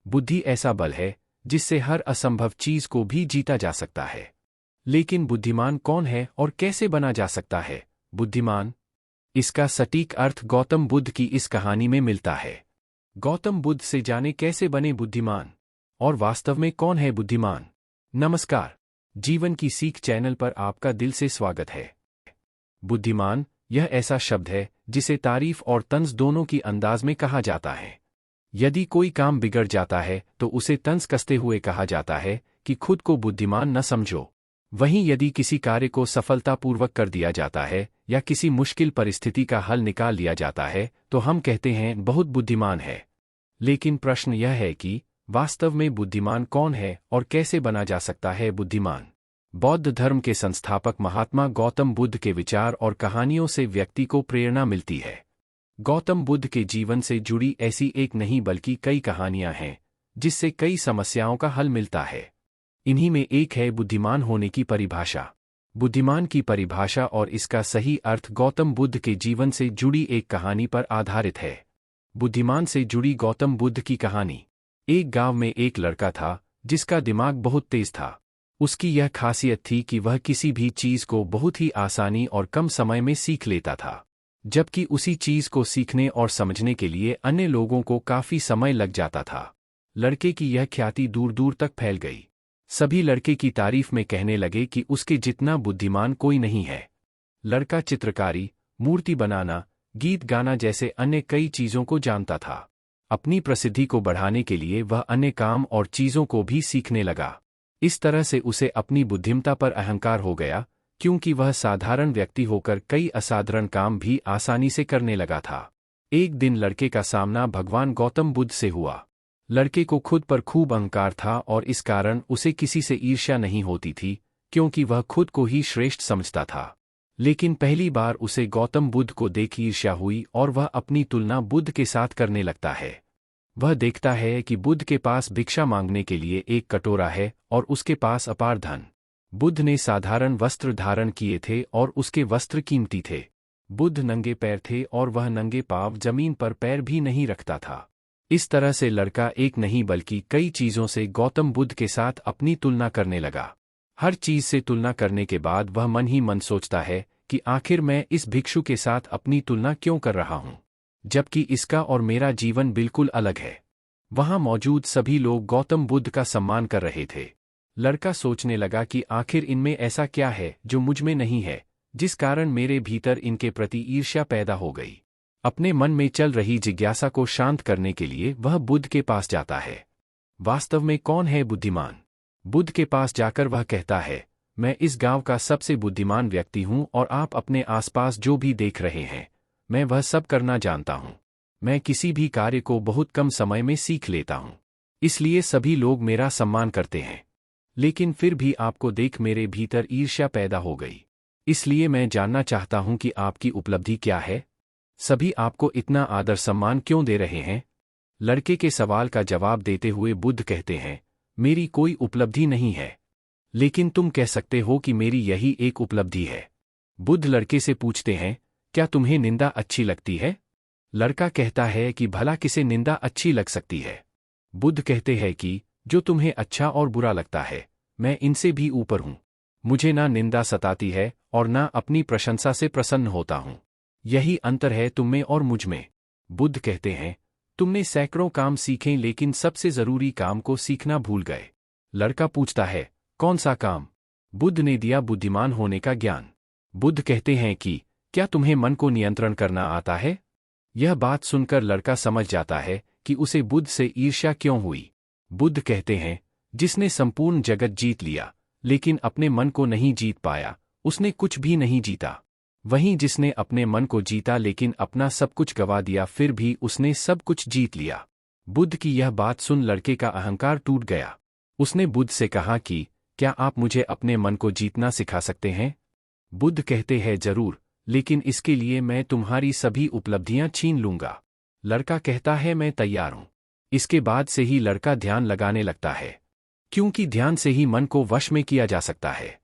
बुद्धि ऐसा बल है जिससे हर असंभव चीज को भी जीता जा सकता है। लेकिन बुद्धिमान कौन है और कैसे बना जा सकता है बुद्धिमान? इसका सटीक अर्थ गौतम बुद्ध की इस कहानी में मिलता है। गौतम बुद्ध से जाने कैसे बने बुद्धिमान, और वास्तव में कौन है बुद्धिमान। नमस्कार, जीवन की सीख चैनल पर आपका दिल से स्वागत है। बुद्धिमान यह ऐसा शब्द है जिसे तारीफ और तंज दोनों की अंदाज में कहा जाता है। यदि कोई काम बिगड़ जाता है तो उसे तंज कसते हुए कहा जाता है कि खुद को बुद्धिमान न समझो। वहीं यदि किसी कार्य को सफलतापूर्वक कर दिया जाता है या किसी मुश्किल परिस्थिति का हल निकाल लिया जाता है तो हम कहते हैं बहुत बुद्धिमान है। लेकिन प्रश्न यह है कि वास्तव में बुद्धिमान कौन है और कैसे बना जा सकता है बुद्धिमान। बौद्ध धर्म के संस्थापक महात्मा गौतम बुद्ध के विचार और कहानियों से व्यक्ति को प्रेरणा मिलती है। गौतम बुद्ध के जीवन से जुड़ी ऐसी एक नहीं बल्कि कई कहानियां हैं जिससे कई समस्याओं का हल मिलता है। इन्हीं में एक है बुद्धिमान होने की परिभाषा। बुद्धिमान की परिभाषा और इसका सही अर्थ गौतम बुद्ध के जीवन से जुड़ी एक कहानी पर आधारित है। बुद्धिमान से जुड़ी गौतम बुद्ध की कहानी। एक गांव में एक लड़का था जिसका दिमाग बहुत तेज था। उसकी यह खासियत थी कि वह किसी भी चीज को बहुत ही आसानी और कम समय में सीख लेता था, जबकि उसी चीज को सीखने और समझने के लिए अन्य लोगों को काफी समय लग जाता था। लड़के की यह ख्याति दूर दूर तक फैल गई। सभी लड़के की तारीफ में कहने लगे कि उसके जितना बुद्धिमान कोई नहीं है। लड़का चित्रकारी, मूर्ति बनाना, गीत गाना जैसे अन्य कई चीजों को जानता था। अपनी प्रसिद्धि को बढ़ाने के लिए वह अन्य काम और चीजों को भी सीखने लगा। इस तरह से उसे अपनी बुद्धिमत्ता पर अहंकार हो गया, क्योंकि वह साधारण व्यक्ति होकर कई असाधारण काम भी आसानी से करने लगा था। एक दिन लड़के का सामना भगवान गौतम बुद्ध से हुआ। लड़के को खुद पर खूब अहंकार था और इस कारण उसे किसी से ईर्ष्या नहीं होती थी, क्योंकि वह खुद को ही श्रेष्ठ समझता था। लेकिन पहली बार उसे गौतम बुद्ध को देख ईर्ष्या हुई और वह अपनी तुलना बुद्ध के साथ करने लगता है। वह देखता है कि बुद्ध के पास भिक्षा मांगने के लिए एक कटोरा है और उसके पास अपार धन। बुद्ध ने साधारण वस्त्र धारण किए थे और उसके वस्त्र कीमती थे। बुद्ध नंगे पैर थे और वह नंगे पांव जमीन पर पैर भी नहीं रखता था। इस तरह से लड़का एक नहीं बल्कि कई चीजों से गौतम बुद्ध के साथ अपनी तुलना करने लगा। हर चीज से तुलना करने के बाद वह मन ही मन सोचता है कि आखिर मैं इस भिक्षु के साथ अपनी तुलना क्यों कर रहा हूं, जबकि इसका और मेरा जीवन बिल्कुल अलग है। वहां मौजूद सभी लोग गौतम बुद्ध का सम्मान कर रहे थे। लड़का सोचने लगा कि आखिर इनमें ऐसा क्या है जो मुझ में नहीं है, जिस कारण मेरे भीतर इनके प्रति ईर्ष्या पैदा हो गई। अपने मन में चल रही जिज्ञासा को शांत करने के लिए वह बुद्ध के पास जाता है। वास्तव में कौन है बुद्धिमान? बुद्ध के पास जाकर वह कहता है, मैं इस गांव का सबसे बुद्धिमान व्यक्ति हूं और आप अपने आसपास जो भी देख रहे हैं, मैं वह सब करना जानता हूं। मैं किसी भी कार्य को बहुत कम समय में सीख लेता हूं, इसलिए सभी लोग मेरा सम्मान करते हैं। लेकिन फिर भी आपको देख मेरे भीतर ईर्ष्या पैदा हो गई। इसलिए मैं जानना चाहता हूं कि आपकी उपलब्धि क्या है? सभी आपको इतना आदर सम्मान क्यों दे रहे हैं? लड़के के सवाल का जवाब देते हुए बुद्ध कहते हैं, मेरी कोई उपलब्धि नहीं है, लेकिन तुम कह सकते हो कि मेरी यही एक उपलब्धि है। बुद्ध लड़के से पूछते हैं, क्या तुम्हें निंदा अच्छी लगती है? लड़का कहता है कि भला किसे निंदा अच्छी लग सकती है? बुद्ध कहते हैं कि जो तुम्हें अच्छा और बुरा लगता है, मैं इनसे भी ऊपर हूं। मुझे ना निंदा सताती है और ना अपनी प्रशंसा से प्रसन्न होता हूं। यही अंतर है तुम में और मुझ में। बुद्ध कहते हैं, तुमने सैकड़ों काम सीखे लेकिन सबसे जरूरी काम को सीखना भूल गए। लड़का पूछता है, कौन सा काम? बुद्ध ने दिया बुद्धिमान होने का ज्ञान। बुद्ध कहते हैं कि क्या तुम्हें मन को नियंत्रण करना आता है? यह बात सुनकर लड़का समझ जाता है कि उसे बुद्ध से ईर्ष्या क्यों हुई। बुद्ध कहते हैं, जिसने संपूर्ण जगत जीत लिया लेकिन अपने मन को नहीं जीत पाया, उसने कुछ भी नहीं जीता। वहीं जिसने अपने मन को जीता लेकिन अपना सब कुछ गवा दिया, फिर भी उसने सब कुछ जीत लिया। बुद्ध की यह बात सुन लड़के का अहंकार टूट गया। उसने बुद्ध से कहा कि क्या आप मुझे अपने मन को जीतना सिखा सकते हैं? बुद्ध कहते हैं, जरूर, लेकिन इसके लिए मैं तुम्हारी सभी उपलब्धियां छीन लूंगा। लड़का कहता है, मैं तैयार हूं। इसके बाद से ही लड़का ध्यान लगाने लगता है, क्योंकि ध्यान से ही मन को वश में किया जा सकता है।